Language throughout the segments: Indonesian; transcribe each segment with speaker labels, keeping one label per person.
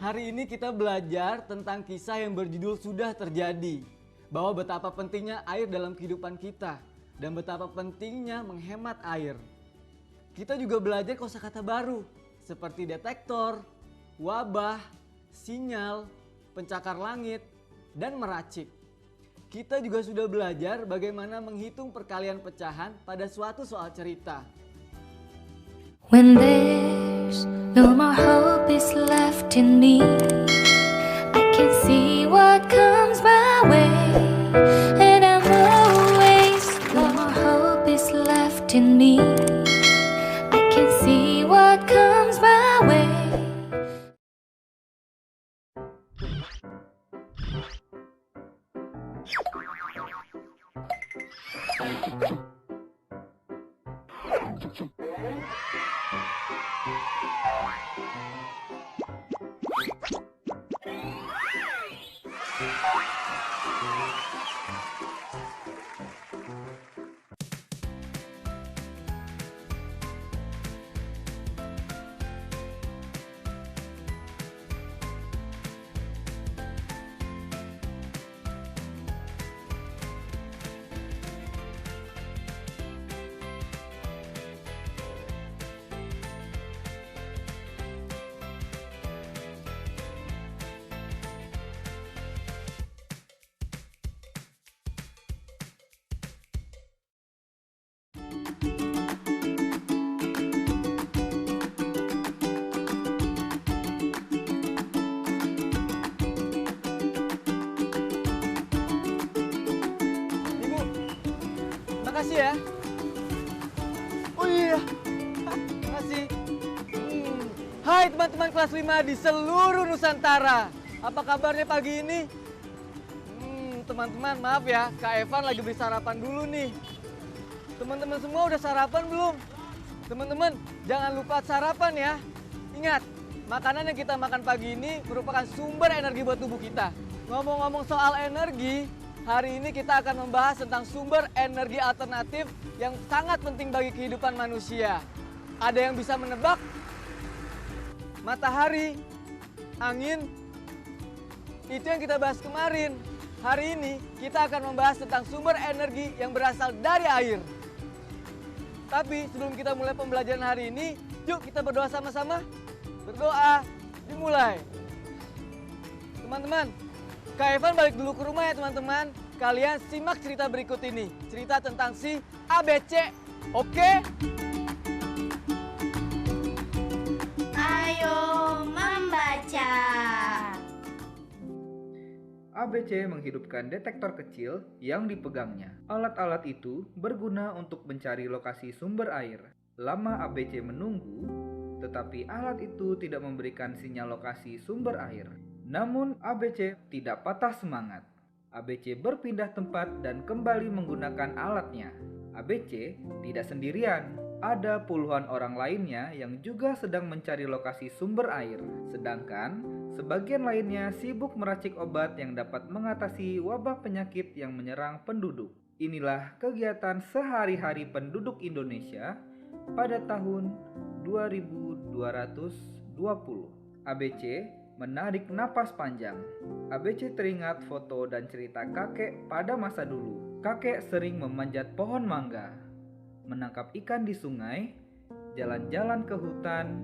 Speaker 1: Hari ini kita belajar tentang kisah yang berjudul Sudah Terjadi. Bahwa betapa pentingnya air dalam kehidupan kita dan betapa pentingnya menghemat air. Kita juga belajar kosakata baru seperti detektor, wabah, sinyal, pencakar langit, dan meracik. Kita juga sudah belajar bagaimana menghitung perkalian pecahan pada suatu soal cerita.
Speaker 2: When there's no more hope is left in me, I can see what comes my way, and I'm always no more hope is left in me, I can see what comes my way.
Speaker 1: Ibu, makasih ya. Oh iya, makasih. Hai teman-teman kelas 5 di seluruh Nusantara. Apa kabarnya pagi ini? Teman-teman maaf ya, Kak Evan lagi beli sarapan dulu nih. Teman-teman semua udah sarapan belum? Teman-teman jangan lupa sarapan ya. Ingat, makanan yang kita makan pagi ini merupakan sumber energi buat tubuh kita. Ngomong-ngomong soal energi, hari ini kita akan membahas tentang sumber energi alternatif yang sangat penting bagi kehidupan manusia. Ada yang bisa menebak? Matahari, angin, itu yang kita bahas kemarin. Hari ini kita akan membahas tentang sumber energi yang berasal dari air. Tapi sebelum kita mulai pembelajaran hari ini, yuk kita berdoa sama-sama. Berdoa, dimulai. Teman-teman, Kak Evan balik dulu ke rumah ya teman-teman. Kalian simak cerita berikut ini. Cerita tentang si ABC, oke?
Speaker 3: Ayo membaca.
Speaker 4: ABC menghidupkan detektor kecil yang dipegangnya. Alat-alat itu berguna untuk mencari lokasi sumber air. Lama ABC menunggu, tetapi alat itu tidak memberikan sinyal lokasi sumber air. Namun ABC tidak patah semangat. ABC berpindah tempat dan kembali menggunakan alatnya. ABC tidak sendirian. Ada puluhan orang lainnya yang juga sedang mencari lokasi sumber air. Sedangkan sebagian lainnya sibuk meracik obat yang dapat mengatasi wabah penyakit yang menyerang penduduk. Inilah kegiatan sehari-hari penduduk Indonesia pada tahun 2220. ABC menarik napas panjang. ABC teringat foto dan cerita kakek pada masa dulu. Kakek sering memanjat pohon mangga, menangkap ikan di sungai, jalan-jalan ke hutan,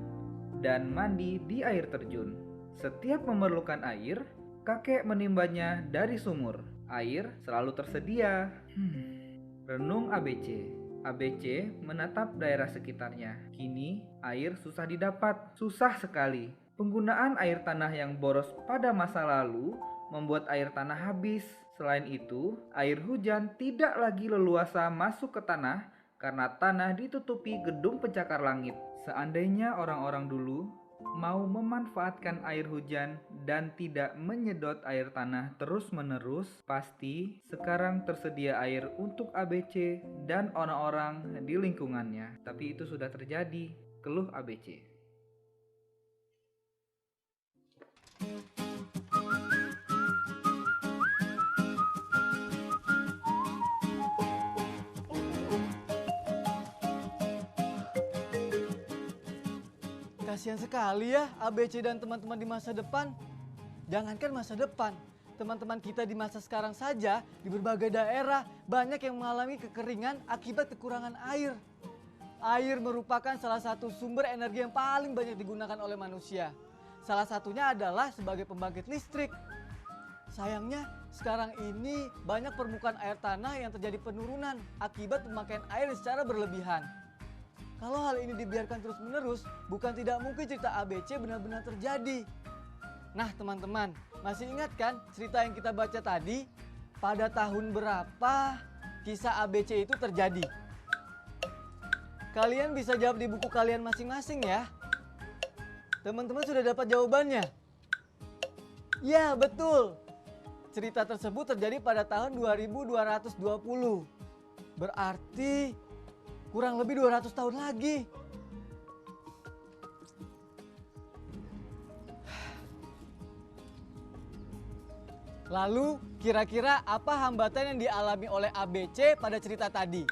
Speaker 4: dan mandi di air terjun. Setiap memerlukan air, kakek menimbanya dari sumur. Air selalu tersedia. Renung ABC. ABC menatap daerah sekitarnya. Kini air susah didapat, susah sekali. Penggunaan air tanah yang boros pada masa lalu membuat air tanah habis. Selain itu, air hujan tidak lagi leluasa masuk ke tanah karena tanah ditutupi gedung pencakar langit. Seandainya orang-orang dulu mau memanfaatkan air hujan dan tidak menyedot air tanah terus-menerus, pasti sekarang tersedia air untuk ABC dan orang-orang di lingkungannya. Tapi itu sudah terjadi, keluh ABC.
Speaker 1: Kasihan sekali ya ABC dan teman-teman di masa depan. Jangankan masa depan, teman-teman kita di masa sekarang saja di berbagai daerah banyak yang mengalami kekeringan akibat kekurangan air. Air merupakan salah satu sumber energi yang paling banyak digunakan oleh manusia. Salah satunya adalah sebagai pembangkit listrik. Sayangnya sekarang ini banyak permukaan air tanah yang terjadi penurunan akibat pemakaian air secara berlebihan. Kalau hal ini dibiarkan terus-menerus, bukan tidak mungkin cerita ABC benar-benar terjadi. Nah teman-teman, masih ingat kan cerita yang kita baca tadi? Pada tahun berapa kisah ABC itu terjadi? Kalian bisa jawab di buku kalian masing-masing ya. Teman-teman sudah dapat jawabannya? Ya, betul. Cerita tersebut terjadi pada tahun 2220. Berarti kurang lebih 200 tahun lagi. Lalu, kira-kira apa hambatan yang dialami oleh ABC pada cerita tadi?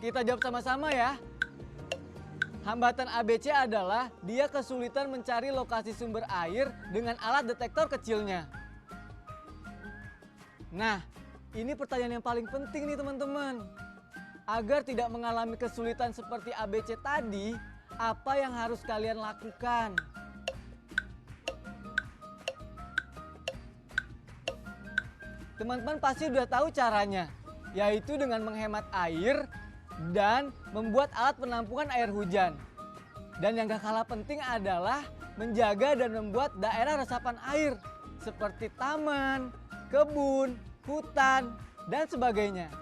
Speaker 1: Kita jawab sama-sama ya. Hambatan ABC adalah dia kesulitan mencari lokasi sumber air dengan alat detektor kecilnya. Nah, ini pertanyaan yang paling penting nih teman-teman. Agar tidak mengalami kesulitan seperti ABC tadi, apa yang harus kalian lakukan? Teman-teman pasti udah tahu caranya, yaitu dengan menghemat air dan membuat alat penampungan air hujan. Dan yang gak kalah penting adalah menjaga dan membuat daerah resapan air seperti taman, kebun, hutan, dan sebagainya.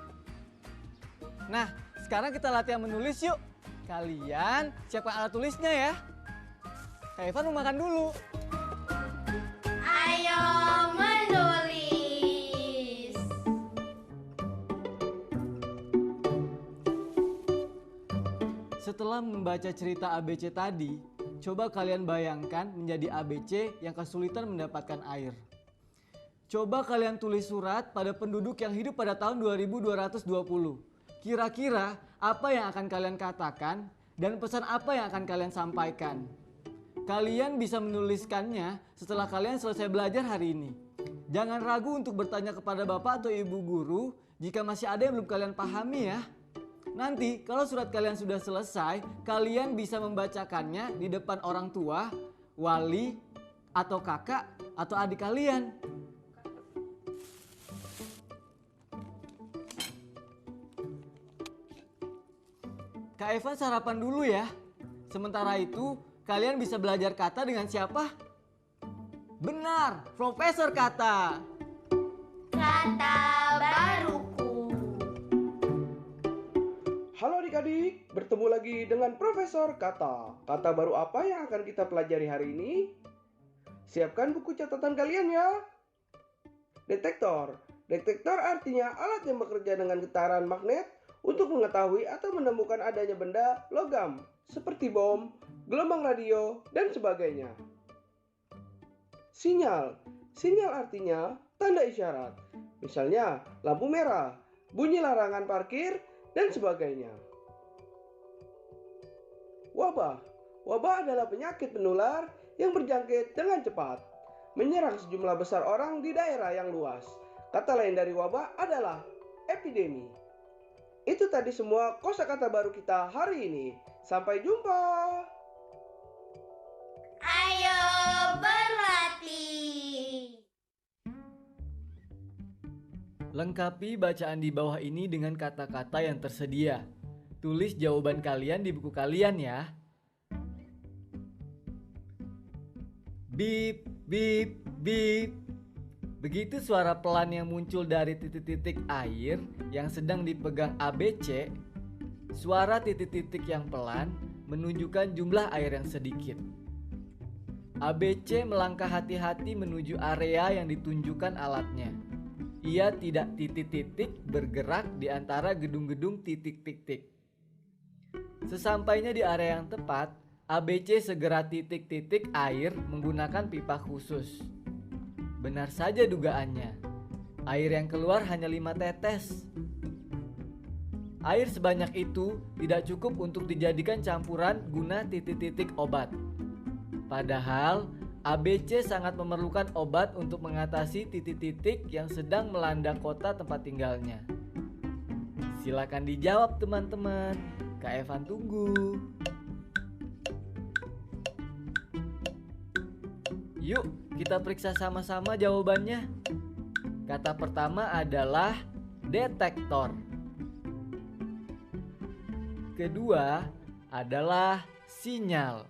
Speaker 1: Nah, sekarang kita latihan menulis yuk. Kalian siapkan alat tulisnya ya. Kak Evan mau makan dulu.
Speaker 3: Ayo menulis.
Speaker 1: Setelah membaca cerita ABC tadi, coba kalian bayangkan menjadi ABC yang kesulitan mendapatkan air. Coba kalian tulis surat pada penduduk yang hidup pada tahun 2220. Kira-kira apa yang akan kalian katakan dan pesan apa yang akan kalian sampaikan? Kalian bisa menuliskannya setelah kalian selesai belajar hari ini. Jangan ragu untuk bertanya kepada bapak atau ibu guru jika masih ada yang belum kalian pahami ya. Nanti kalau surat kalian sudah selesai, kalian bisa membacakannya di depan orang tua, wali, atau kakak, atau adik kalian. Kak Evan sarapan dulu ya. Sementara itu, kalian bisa belajar kata dengan siapa? Benar, Profesor Kata.
Speaker 3: Kata baruku.
Speaker 5: Halo adik-adik, bertemu lagi dengan Profesor Kata. Kata baru apa yang akan kita pelajari hari ini? Siapkan buku catatan kalian ya. Detektor. Detektor artinya alat yang bekerja dengan getaran magnet untuk mengetahui atau menemukan adanya benda logam seperti bom, gelombang radio, dan sebagainya. Sinyal. Sinyal artinya tanda isyarat. Misalnya lampu merah, bunyi larangan parkir, dan sebagainya. Wabah. Wabah adalah penyakit menular yang berjangkit dengan cepat, menyerang sejumlah besar orang di daerah yang luas. Kata lain dari wabah adalah epidemi. Itu tadi semua kosakata baru kita hari ini. Sampai jumpa.
Speaker 3: Ayo berlatih.
Speaker 1: Lengkapi bacaan di bawah ini dengan kata-kata yang tersedia. Tulis jawaban kalian di buku kalian ya. Bip, bip, bip. Begitu suara pelan yang muncul dari titik-titik air yang sedang dipegang ABC, suara titik-titik yang pelan menunjukkan jumlah air yang sedikit. ABC melangkah hati-hati menuju area yang ditunjukkan alatnya. Ia tidak titik-titik bergerak di antara gedung-gedung titik-titik. Sesampainya di area yang tepat, ABC segera titik-titik air menggunakan pipa khusus. Benar saja dugaannya. Air yang keluar hanya 5 tetes. Air sebanyak itu tidak cukup untuk dijadikan campuran guna titik-titik obat. Padahal ABC sangat memerlukan obat untuk mengatasi titik-titik yang sedang melanda kota tempat tinggalnya. Silakan dijawab teman-teman. Kak Evan tunggu. Yuk, kita periksa sama-sama jawabannya. Kata pertama adalah detektor. Kedua adalah sinyal.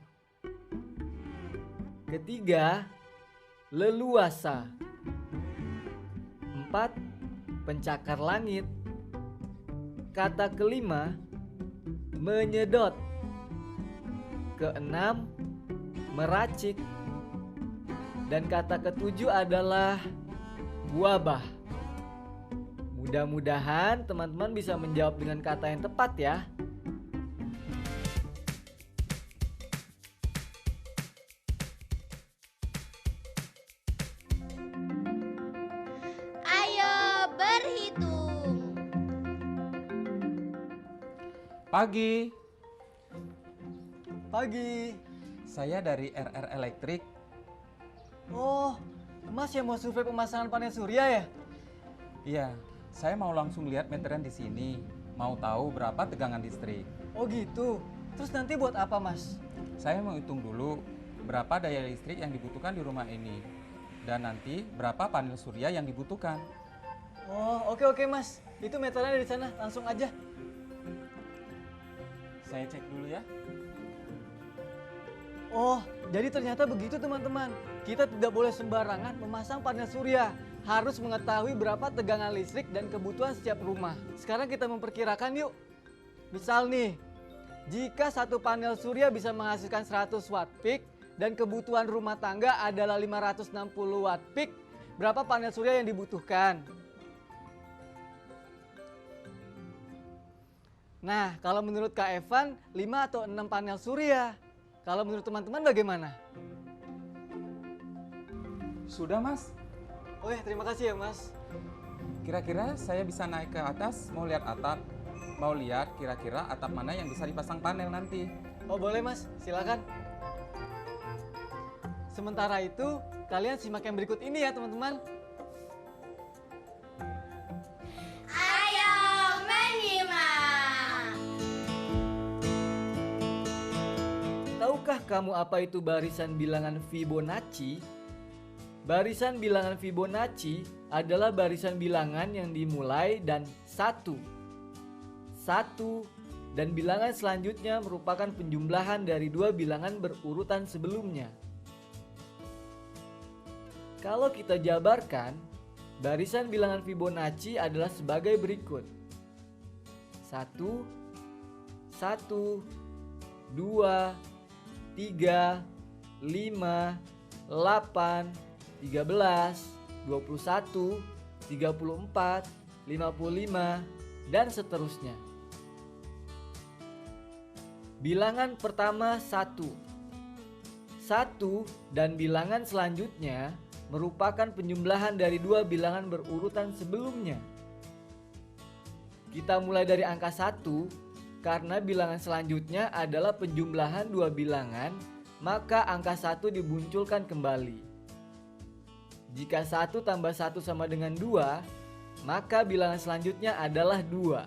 Speaker 1: Ketiga, leluasa. 4, pencakar langit. Kata kelima, menyedot. Keenam, meracik. Dan kata ketujuh adalah wabah. Mudah-mudahan teman-teman bisa menjawab dengan kata yang tepat ya.
Speaker 3: Ayo berhitung.
Speaker 6: Pagi,
Speaker 1: Pagi.
Speaker 6: saya dari RR Elektrik.
Speaker 1: Oh, Mas yang mau survei pemasangan panel surya ya?
Speaker 6: Iya, saya mau langsung lihat meteran di sini. Mau tahu berapa tegangan listrik.
Speaker 1: Oh gitu. Terus nanti buat apa Mas?
Speaker 6: Saya mau hitung dulu berapa daya listrik yang dibutuhkan di rumah ini. Dan nanti berapa panel surya yang dibutuhkan.
Speaker 1: Oh oke Mas. Itu meternya di sana, langsung aja.
Speaker 6: Saya cek dulu ya.
Speaker 1: Oh, jadi ternyata begitu teman-teman. Kita tidak boleh sembarangan memasang panel surya. Harus mengetahui berapa tegangan listrik dan kebutuhan setiap rumah. Sekarang kita memperkirakan yuk. Misal nih, jika satu panel surya bisa menghasilkan 100 watt peak dan kebutuhan rumah tangga adalah 560 watt peak, berapa panel surya yang dibutuhkan? Nah, kalau menurut Kak Evan, 5 atau 6 panel surya. Kalau menurut teman-teman bagaimana?
Speaker 6: Sudah mas,
Speaker 1: Oh ya, terima kasih ya Mas.
Speaker 6: kira-kira saya bisa naik ke atas, mau lihat atap. Mau lihat kira-kira atap mana yang bisa dipasang panel nanti.
Speaker 1: Oh boleh Mas, silakan. Sementara itu, kalian simak yang berikut ini ya teman-teman.
Speaker 3: Ayo menyimak.
Speaker 1: Tahukah kamu apa itu barisan bilangan Fibonacci? Barisan bilangan Fibonacci adalah barisan bilangan yang dimulai dan 1. Dan bilangan selanjutnya merupakan penjumlahan dari 2 bilangan berurutan sebelumnya. Kalau kita jabarkan, barisan bilangan Fibonacci adalah sebagai berikut. 1, 2, 3, 5, 8, 13, 21, 34, 55, dan seterusnya. Bilangan pertama 1. 1 dan bilangan selanjutnya merupakan penjumlahan dari 2 bilangan berurutan sebelumnya. Kita mulai dari angka 1 karena bilangan selanjutnya adalah penjumlahan 2 bilangan, maka angka 1 dimunculkan kembali. Jika 1 tambah 1 sama dengan 2, maka bilangan selanjutnya adalah 2.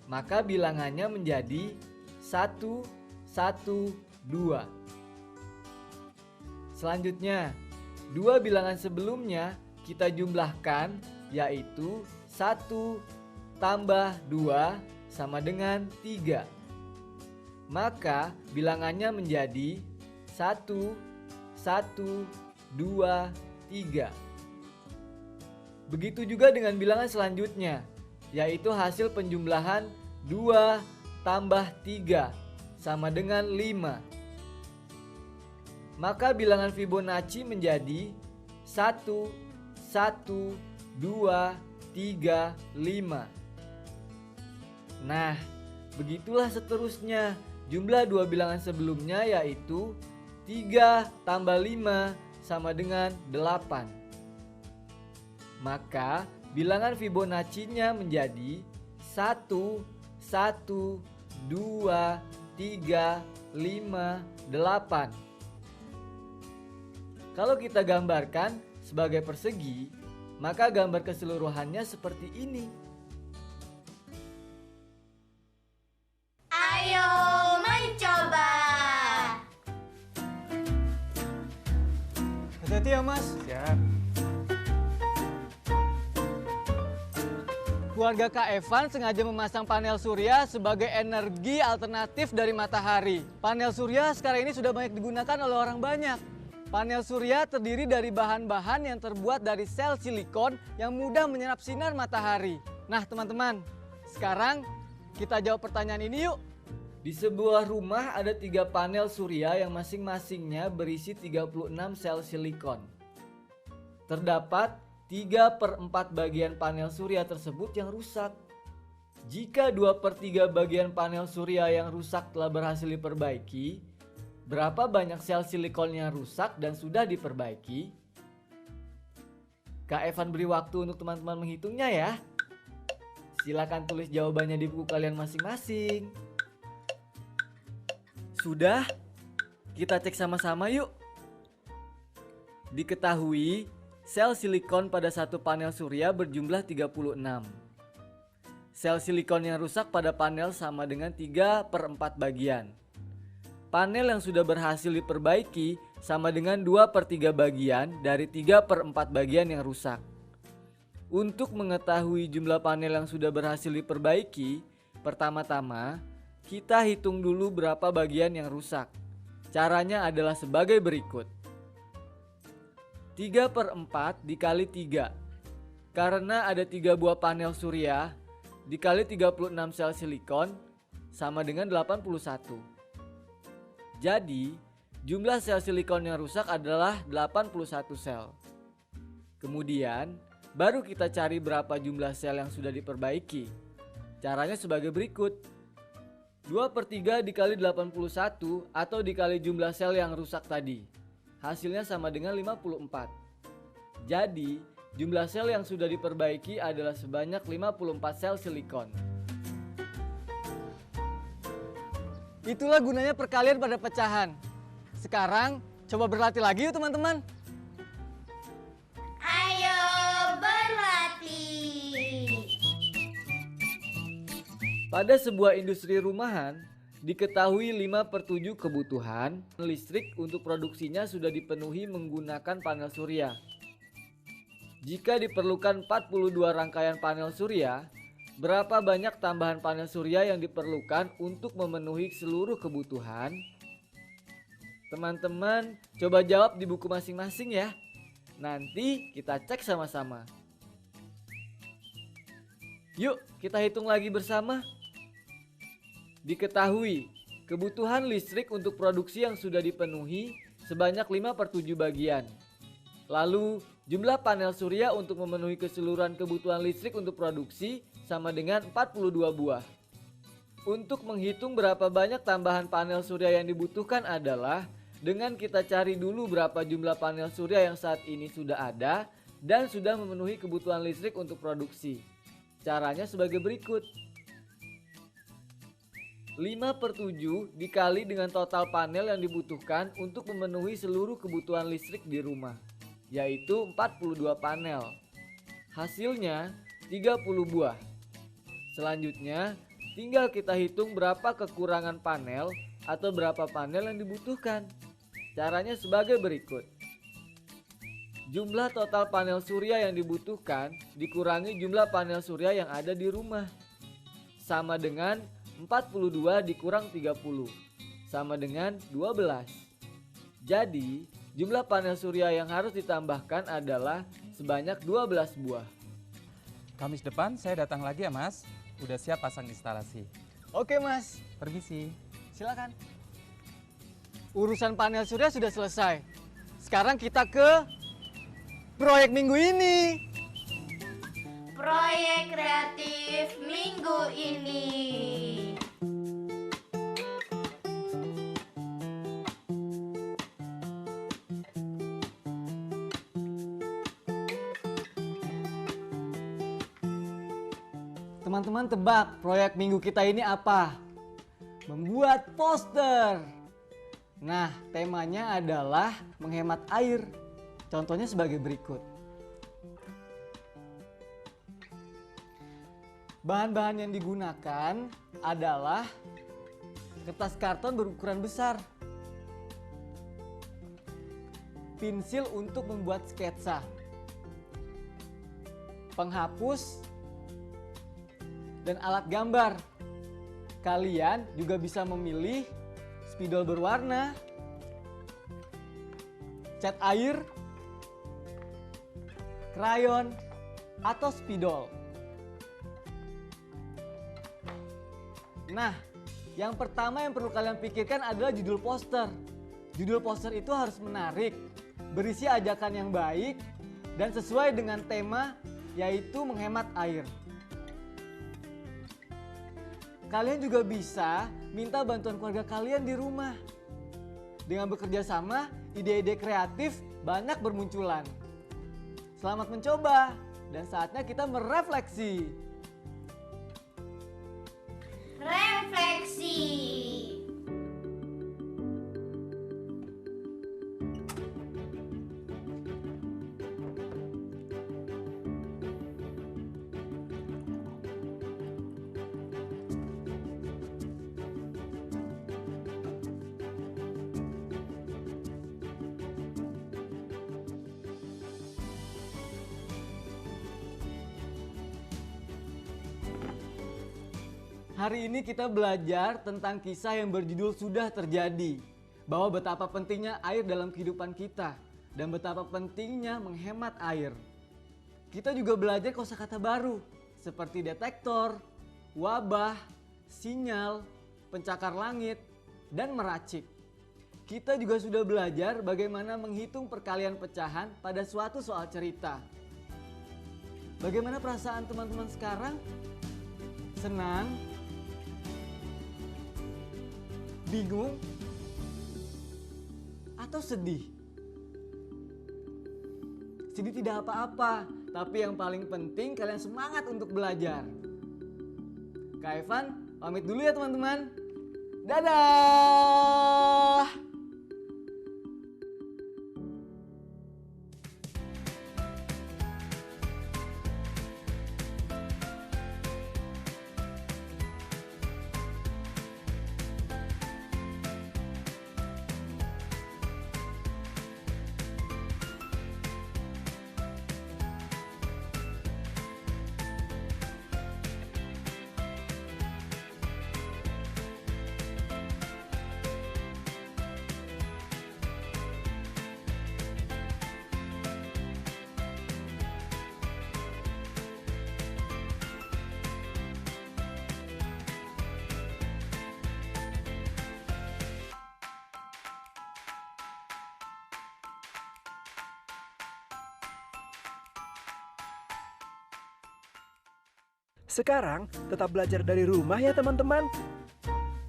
Speaker 1: Maka bilangannya menjadi 1, 1, 2. Selanjutnya, 2 bilangan sebelumnya kita jumlahkan, yaitu 1 tambah 2 sama dengan 3. Maka bilangannya menjadi 1, 1, 2, 3. Begitu juga dengan bilangan selanjutnya, yaitu hasil penjumlahan 2 tambah 3 sama dengan 5. Maka bilangan Fibonacci menjadi 1, 1, 2, 3, 5. Nah, begitulah seterusnya. Jumlah 2 bilangan sebelumnya yaitu 3 tambah 5 sama dengan 8. Maka bilangan Fibonacci-nya menjadi 1, 1, 2, 3, 5, 8. Kalau kita gambarkan sebagai persegi, maka gambar keseluruhannya seperti ini.
Speaker 3: Ayo mencoba.
Speaker 1: Hati-hati ya Mas.
Speaker 6: Siap.
Speaker 1: Keluarga Kak Evan sengaja memasang panel surya sebagai energi alternatif dari matahari. Panel surya sekarang ini sudah banyak digunakan oleh orang banyak. Panel surya terdiri dari bahan-bahan yang terbuat dari sel silikon yang mudah menyerap sinar matahari. Nah teman-teman, sekarang kita jawab pertanyaan ini yuk. Di sebuah rumah ada 3 panel surya yang masing-masingnya berisi 36 sel silikon. Terdapat 3/4 bagian panel surya tersebut yang rusak. Jika 2/3 bagian panel surya yang rusak telah berhasil diperbaiki, berapa banyak sel silikon yang rusak dan sudah diperbaiki? Kak Evan beri waktu untuk teman-teman menghitungnya ya. Silakan tulis jawabannya di buku kalian masing-masing. Sudah? Kita cek sama-sama yuk. Diketahui, sel silikon pada satu panel surya berjumlah 36. Sel silikon yang rusak pada panel sama dengan 3/4 bagian. Panel yang sudah berhasil diperbaiki sama dengan 2/3 bagian dari 3/4 bagian yang rusak. Untuk mengetahui jumlah panel yang sudah berhasil diperbaiki, pertama-tama kita hitung dulu berapa bagian yang rusak. Caranya adalah sebagai berikut. 3/4 dikali 3. Karena ada 3 buah panel surya dikali 36 sel silikon sama dengan 81. Jadi, jumlah sel silikon yang rusak adalah 81 sel. Kemudian, baru kita cari berapa jumlah sel yang sudah diperbaiki. Caranya sebagai berikut. 2/3 dikali 81 atau dikali jumlah sel yang rusak tadi. Hasilnya sama dengan 54. Jadi, jumlah sel yang sudah diperbaiki adalah sebanyak 54 sel silikon. Itulah gunanya perkalian pada pecahan. Sekarang, coba berlatih lagi yuk teman-teman.
Speaker 3: Ayo berlatih.
Speaker 1: Pada sebuah industri rumahan, diketahui 5/7 kebutuhan listrik untuk produksinya sudah dipenuhi menggunakan panel surya. Jika diperlukan 42 rangkaian panel surya, berapa banyak tambahan panel surya yang diperlukan untuk memenuhi seluruh kebutuhan? Teman-teman, coba jawab di buku masing-masing ya. Nanti kita cek sama-sama. Yuk, kita hitung lagi bersama. Diketahui, kebutuhan listrik untuk produksi yang sudah dipenuhi sebanyak 5/7 bagian. Lalu, jumlah panel surya untuk memenuhi keseluruhan kebutuhan listrik untuk produksi sama dengan 42 buah. Untuk menghitung berapa banyak tambahan panel surya yang dibutuhkan adalah dengan kita cari dulu berapa jumlah panel surya yang saat ini sudah ada dan sudah memenuhi kebutuhan listrik untuk produksi. Caranya sebagai berikut. 5/7 dikali dengan total panel yang dibutuhkan untuk memenuhi seluruh kebutuhan listrik di rumah, yaitu 42 panel. Hasilnya 30 buah. Selanjutnya, tinggal kita hitung berapa kekurangan panel atau berapa panel yang dibutuhkan. Caranya sebagai berikut. Jumlah total panel surya yang dibutuhkan dikurangi jumlah panel surya yang ada di rumah. Sama dengan 42 dikurang 30. Sama dengan 12. Jadi, jumlah panel surya yang harus ditambahkan adalah sebanyak 12 buah.
Speaker 6: Kamis depan saya datang lagi ya Mas. Udah siap pasang instalasi.
Speaker 1: Oke Mas,
Speaker 6: Permisi.
Speaker 1: silakan. Urusan panel surya sudah selesai. Sekarang kita ke proyek minggu ini.
Speaker 3: Proyek kreatif minggu ini.
Speaker 1: Teman-teman tebak proyek minggu kita ini apa? Membuat poster. Nah, temanya adalah menghemat air. Contohnya sebagai berikut. Bahan-bahan yang digunakan adalah kertas karton berukuran besar, pensil untuk membuat sketsa, penghapus, dan alat gambar. Kalian juga bisa memilih spidol berwarna, cat air, krayon, atau spidol. Nah, yang pertama yang perlu kalian pikirkan adalah judul poster. Judul poster itu harus menarik, berisi ajakan yang baik, dan sesuai dengan tema, yaitu menghemat air. Kalian juga bisa minta bantuan keluarga kalian di rumah. Dengan bekerja sama, ide-ide kreatif banyak bermunculan. Selamat mencoba, dan saatnya kita merefleksi.
Speaker 3: Refleksi.
Speaker 1: Hari ini kita belajar tentang kisah yang berjudul Sudah Terjadi, bahwa betapa pentingnya air dalam kehidupan kita dan betapa pentingnya menghemat air. Kita juga belajar kosakata baru seperti detektor, wabah, sinyal, pencakar langit, dan meracik. Kita juga sudah belajar bagaimana menghitung perkalian pecahan pada suatu soal cerita. Bagaimana perasaan teman-teman sekarang? Senang? Bingung? Atau sedih? Sedih tidak apa-apa, tapi yang paling penting kalian semangat untuk belajar. Kak Evan, pamit dulu ya teman-teman. Dadah!
Speaker 7: Sekarang tetap belajar dari rumah ya teman-teman.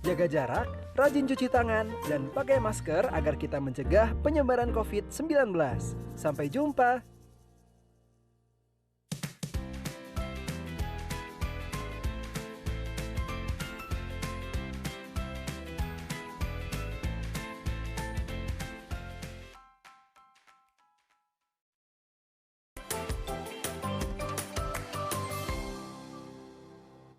Speaker 7: Jaga jarak, rajin cuci tangan, dan pakai masker agar kita mencegah penyebaran COVID-19. Sampai jumpa.